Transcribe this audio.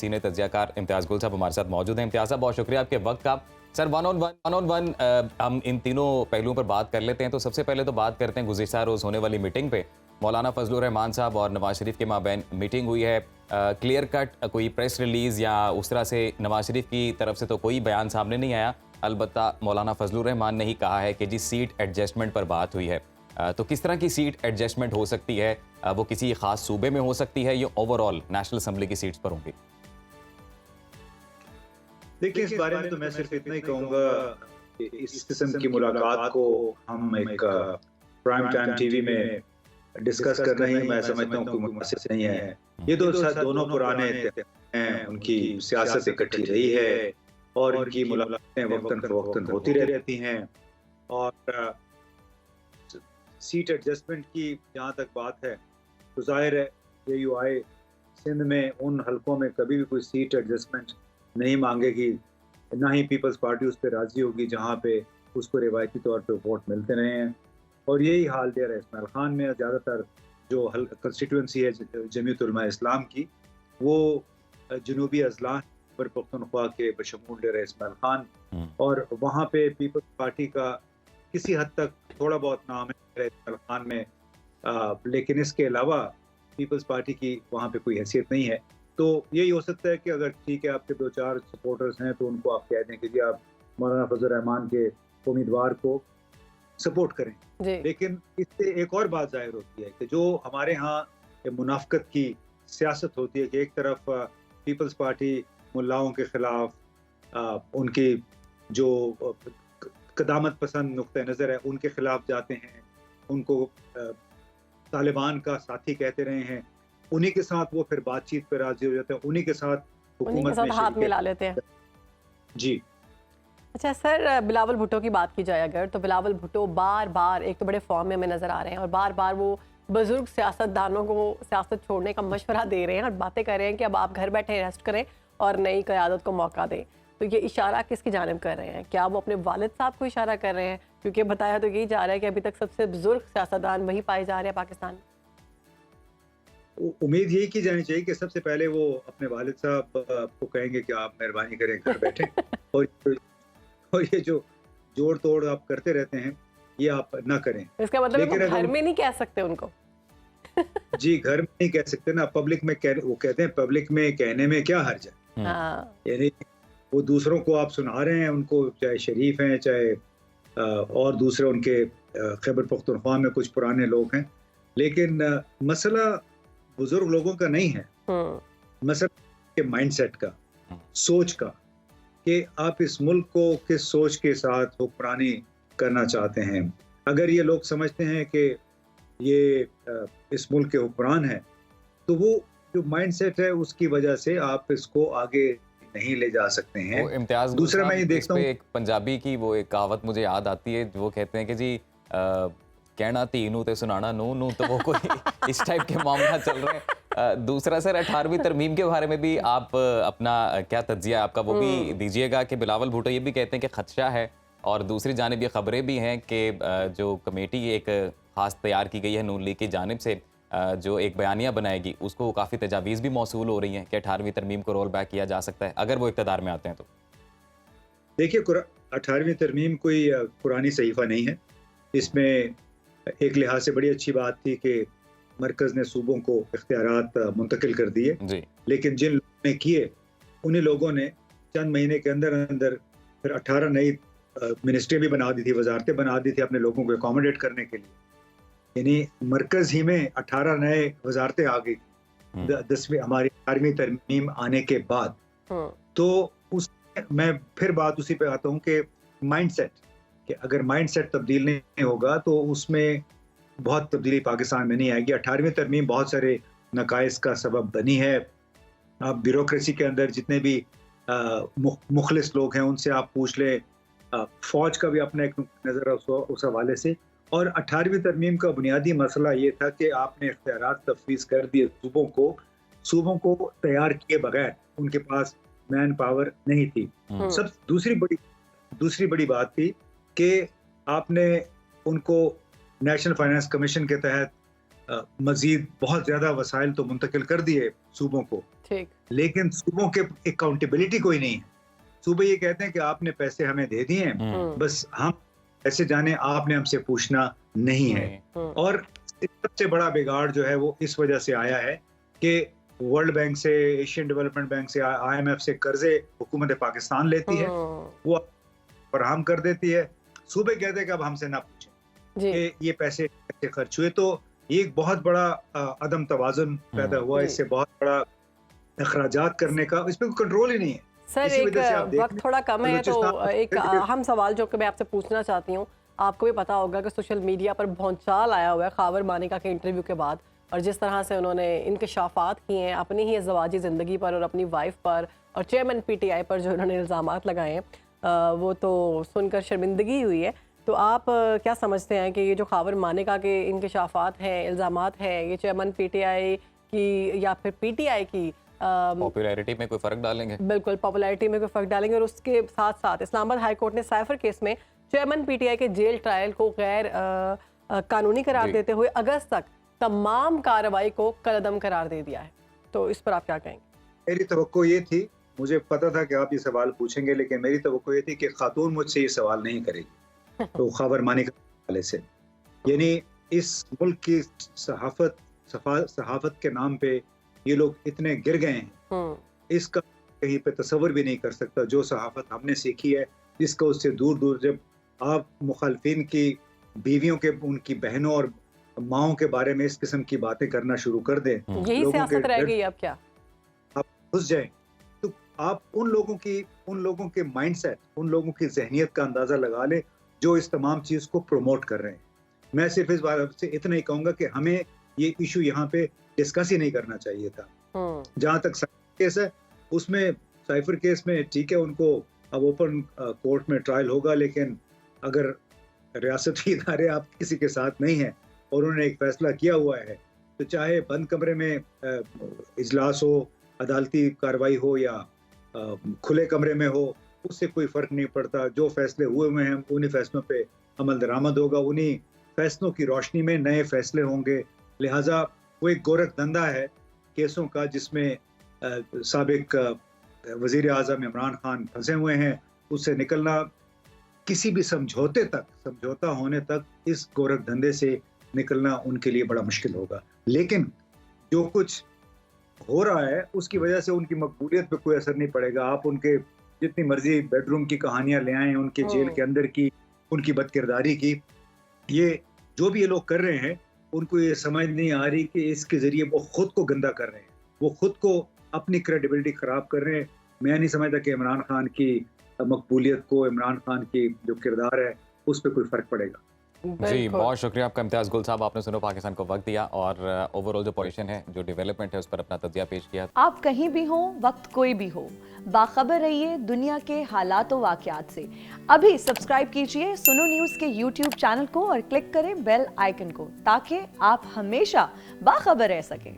Senior तज्जियाकार इम्तियाज़ गुल साहब हमारे साथ मौजूद हैं। इम्तियाज़ साहब, बहुत शुक्रिया आपके वक्त का। सर, वन ऑन वन हम इन तीनों पहलुओं पर बात कर लेते हैं। तो सबसे पहले तो बात करते हैं गुज़िश्ता रोज़ होने वाली मीटिंग पे। मौलाना फजलुर रहमान साहब और नवाज शरीफ के माबैन मीटिंग हुई है। क्लियर कट कोई प्रेस रिलीज़ या उस तरह से नवाज शरीफ की तरफ से तो कोई बयान सामने नहीं आया। अलबत्ता मौलाना फजलुर रहमान ने ही कहा है कि जी सीट एडजस्टमेंट पर बात हुई है। तो किस तरह की सीट एडजस्टमेंट हो सकती है? वो किसी खास सूबे में हो सकती है या ओवरऑल नेशनल असम्बली की सीट्स पर होंगी? देखिए, इस बारे में तो मैं सिर्फ इतना ही कहूँगा कि इस किस्म की मुलाकात को हम एक प्राइम टाइम टीवी में डिस्कस करना ही मैं समझता हूँ कोई मुनासिब नहीं है। ये तो दोनों पुराने हैं, उनकी सियासत इकट्ठी रही है और इनकी मुलाकातें वक्तन फवक्तन होती रहती हैं। और सीट एडजस्टमेंट की जहाँ तक बात है तो जाहिर है JUI सिंध में उन हलकों में कभी भी कोई सीट एडजस्टमेंट नहीं मांगेगी, ना ही पीपल्स पार्टी उस पर राजी होगी जहाँ पे उसको रिवायती तौर पे वोट मिलते रहे हैं। और यही हाल डेरा इस्माइल खान में ज़्यादातर जो कंस्टिट्यूंसी है जमीयत उलमा इस्लाम की, वो जनूबी अजलां पर पख्तूनख्वा के बशमूल डेरा इस्माइल खान, और वहाँ पे पीपल्स पार्टी का किसी हद तक थोड़ा बहुत नाम है डेरा इस्माइल खान में, लेकिन इसके अलावा पीपल्स पार्टी की वहाँ पे कोई हैसियत नहीं है। तो यही हो सकता है कि अगर ठीक है आपके 2-4 सपोर्टर्स हैं तो उनको आप कह दें कि जी आप मौलाना फजल रहमान के उम्मीदवार को सपोर्ट करें। लेकिन इससे एक और बात जाहिर होती है कि जो हमारे यहाँ मुनाफकत की सियासत होती है कि एक तरफ पीपल्स पार्टी मुल्लाओं के खिलाफ उनकी जो कदामत पसंद नुक्ते नज़र है उनके खिलाफ जाते हैं, उनको तालिबान का साथी कहते रहे हैं, उन्हीं के साथ वो फिर बातचीत पर राजी हो जाते हैं, उन्हीं के साथ हुकूमत में हाथ मिला लेते हैं। जी अच्छा सर, बिलावल भुट्टो की बात की जाए अगर, तो बिलावल भुट्टो बार बार एक तो बड़े फॉर्म में हमें नजर आ रहे हैं और बार बार वो बुजुर्ग सियासतदानों को सियासत छोड़ने का मशवरा दे रहे हैं और बातें कर रहे हैं कि अब आप घर बैठे रेस्ट करें और नई क़यादत को मौका दें। तो ये इशारा किसकी जानिब कर रहे हैं? क्या वो अपने वालिद साहब को इशारा कर रहे हैं? क्योंकि बताया तो यही जा रहा है कि अभी तक सबसे बुजुर्ग सियासतदान वही पाए जा रहे हैं पाकिस्तान में। उम्मीद यही की जानी चाहिए कि सबसे पहले वो अपने वालिद साहब को कहेंगे कि आप मेहरबानी करें घर बैठे और ये जो जोड़ तोड़ आप करते रहते हैं ये आप ना करें। इसका मतलब घर में नहीं कह सकते उनको। जी, घर में नहीं कह सकते ना, पब्लिक में वो कहते हैं पब्लिक में कहने में क्या हर्ज है। यानी वो दूसरों को आप सुना रहे हैं, उनको चाहे शरीफ हैं चाहे और दूसरे उनके खैबर पख्तूनख्वा में कुछ पुराने लोग हैं, लेकिन मसला बुजुर्ग लोगों का नहीं है, मसला के माइंडसेट का, सोच का, कि आप इस मुल्क को किस सोच के साथ हुक्मरानी करना चाहते हैं। अगर ये लोग समझते हैं कि ये इस मुल्क के हुक्मरान हैं तो वो जो माइंडसेट है उसकी वजह से आप इसको आगे नहीं ले जा सकते हैं। इम्तियाज़ दूसरा मैं ये देखता हूँ, एक पंजाबी की वो एक कहावत मुझे याद आती है, वो कहते हैं कि जी कहना धी नू ते सुनाना नू नू, तो वो कोई इस टाइप के मामला चल रहे हैं। दूसरा सर, 18वीं तरमीम के बारे में भी आप अपना क्या तज्जिया आपका वो भी दीजिएगा कि बिलावल भुट्टो ये भी कहते हैं कि खदशा है, और दूसरी जानिब ये खबरें भी हैं कि जो कमेटी एक खास तैयार की गई है नून लीग की जानिब से, जो एक बयानिया बनाएगी, उसको काफ़ी तजावीज़ भी मौसूल हो रही हैं कि 18वीं तरमीम को रोल बैक किया जा सकता है अगर वो इक़्तिदार में आते हैं तो। देखिए 18वीं तरमीम कोई पुरानी सहीफ़ा नहीं है। इसमें एक लिहाज से बड़ी अच्छी बात थी कि मरकज़ ने सूबों को इख्तियारात मुंतकिल कर दिए, लेकिन जिन लोगों ने किए उन्हीं लोगों ने चंद महीने के अंदर अंदर फिर 18 नई मिनिस्ट्री भी बना दी थी, वजारतें बना दी थी अपने लोगों को अकोमोडेट करने के लिए। यानी मरकज़ ही में 18 नए वजारतें आ गई 10वीं हमारी 18वीं तरमीम आने के बाद। तो उस मैं फिर बात उसी पे आता हूँ कि माइंडसेट, कि अगर माइंडसेट तब्दील नहीं होगा तो उसमें बहुत तब्दीली पाकिस्तान में नहीं आएगी। 18वीं तरमीम बहुत सारे नकाइस का सबब बनी है। आप ब्यूरोक्रेसी के अंदर जितने भी मुखलिस लोग हैं उनसे आप पूछ लें, फौज का भी अपना एक नज़र उस हवाले से। और 18वीं तरमीम का बुनियादी मसला ये था कि आपने इख्तियारात तफवीज़ कर दिए सूबों को तैयार किए बगैर, उनके पास मैन पावर नहीं थी। सब दूसरी बड़ी बात थी कि आपने उनको नेशनल फाइनेंस कमीशन के तहत मजीद बहुत ज़्यादा वसाइल तो मुंतकिल कर दिए सूबों को, ठीक। लेकिन सूबों के अकाउंटेबिलिटी कोई नहीं है। सूबे ये कहते हैं कि आपने पैसे हमें दे दिए हैं, बस हम पैसे जाने, आपने हमसे पूछना नहीं है। और सबसे बड़ा बिगाड़ जो है वो इस वजह से आया है कि वर्ल्ड बैंक से, एशियन डेवलपमेंट बैंक से, IMF से कर्जे हुकूमत पाकिस्तान लेती है, वो फराहम कर देती है। सूबे कहते हैं कि अब हमसे ना पूछें कि ये पैसे कैसे खर्च हुए। तो ये एक बहुत बड़ा अदम तवाजुन पैदा हुआ, इससे बहुत बड़ा अखराजात करने का, इस पर कोई कंट्रोल ही नहीं है। सर एक वक्त थोड़ा कम है तो एक अहम सवाल जो कि मैं आपसे पूछना चाहती हूँ, आपको भी पता होगा कि सोशल मीडिया पर भौंचाल आया हुआ है खावर मानिका के इंटरव्यू के बाद, और जिस तरह से उन्होंने इंकशाफात किए हैं अपनी ही ज़वाजी ज़िंदगी पर और अपनी वाइफ पर और चेयरमैन PTI पर जो उन्होंने इल्ज़ामात लगाए हैं, वो तो सुनकर शर्मिंदगी हुई है। तो आप क्या समझते हैं कि ये जो खावर मानिका के इंकशाफात हैं, इल्ज़ामात हैं, ये चेयरमैन PTI की या फिर PTI की पॉपुलैरिटी में कोई फ़र्क डालेंगे? बिल्कुल, पॉपुलैरिटी में कोई फ़र्क डालेंगे। और उसके साथ साथ इस्लामाबाद हाई कोर्ट ने साइफर केस में चेयरमैन PTI के जेल ट्रायल को गैर कानूनी करार देते हुए अगस्त तक तमाम कार्रवाई को कलअदम करार दे दिया है। तो इस पर आप क्या कहेंगे? मेरी तवक्को ये थी, मुझे पता था कि आप ये सवाल पूछेंगे, लेकिन मेरी तवक्को ये थी कि खातून मुझसे ये सवाल नहीं करेगी तो खावर मानिका वाले से, यानी इस मुल्क की सहाफत के नाम पे ये लोग इतने गिर गए हैं, इसका कहीं पे तस्वर भी नहीं कर सकता। जो सहाफत हमने सीखी है, इसका उससे दूर दूर, जब आप मुखालफिन की बीवियों के, उनकी बहनों और माओं के बारे में इस किस्म की बातें करना शुरू कर दें, यही सियासत रह गई अब क्या? आप घुस जाएं तो आप उन लोगों के माइंडसेट, उन लोगों की जहनियत का अंदाजा लगा लें जो इस तमाम चीज को प्रमोट कर रहे हैं। मैं सिर्फ इस बारे से इतना ही कहूंगा कि हमें ये इशू यहाँ पे डिस्कस ही नहीं करना चाहिए था। जहां तक साइफर केस है, उसमें साइफर केस में ठीक है, उनको अब ओपन कोर्ट में ट्रायल होगा, लेकिन अगर रियासती इदारे आप किसी के साथ नहीं है और उन्होंने एक फैसला किया हुआ है, तो चाहे बंद कमरे में इजलास हो, अदालती कार्रवाई हो या खुले कमरे में हो, उससे कोई फर्क नहीं पड़ता। जो फैसले हुए हैं उन्हीं फैसलों पे अमल दरामद होगा, उन्हीं फैसलों की रोशनी में नए फैसले होंगे। लिहाजा वो एक गोरख धंधा है केसों का, जिसमें साबिक वजीर आज़म इमरान खान फंसे हुए हैं। उससे निकलना किसी भी समझौता होने तक, इस गोरख धंधे से निकलना उनके लिए बड़ा मुश्किल होगा। लेकिन जो कुछ हो रहा है उसकी वजह से उनकी मकबूलियत पे कोई असर नहीं पड़ेगा। आप उनके जितनी मर्जी बेडरूम की कहानियां ले आएं, उनके जेल के अंदर की, उनकी बदकिरदारी की, ये जो भी ये लोग कर रहे हैं, उनको ये समझ नहीं आ रही कि इसके जरिए वो खुद को गंदा कर रहे हैं, वो खुद को अपनी क्रेडिबिलिटी खराब कर रहे हैं। मैं नहीं समझता कि इमरान खान की मकबूलियत को, इमरान खान की जो किरदार है, उस पर कोई फर्क पड़ेगा। जी, बहुत शुक्रिया आपका इम्तियाज़ गुल साहब, आपने सुनो पाकिस्तान को वक्त दिया और ओवरऑल जो पोजीशन है, जो डेवलपमेंट है, उस पर अपना तज्जिया पेश किया। आप कहीं भी हो, वक्त कोई भी हो, बाखबर रहिए दुनिया के हालात व वाक़यात से। अभी सब्सक्राइब कीजिए सुनो न्यूज़ के YouTube चैनल को और क्लिक करें बेल आइकन को, ताकि आप हमेशा बाखबर रह सकें।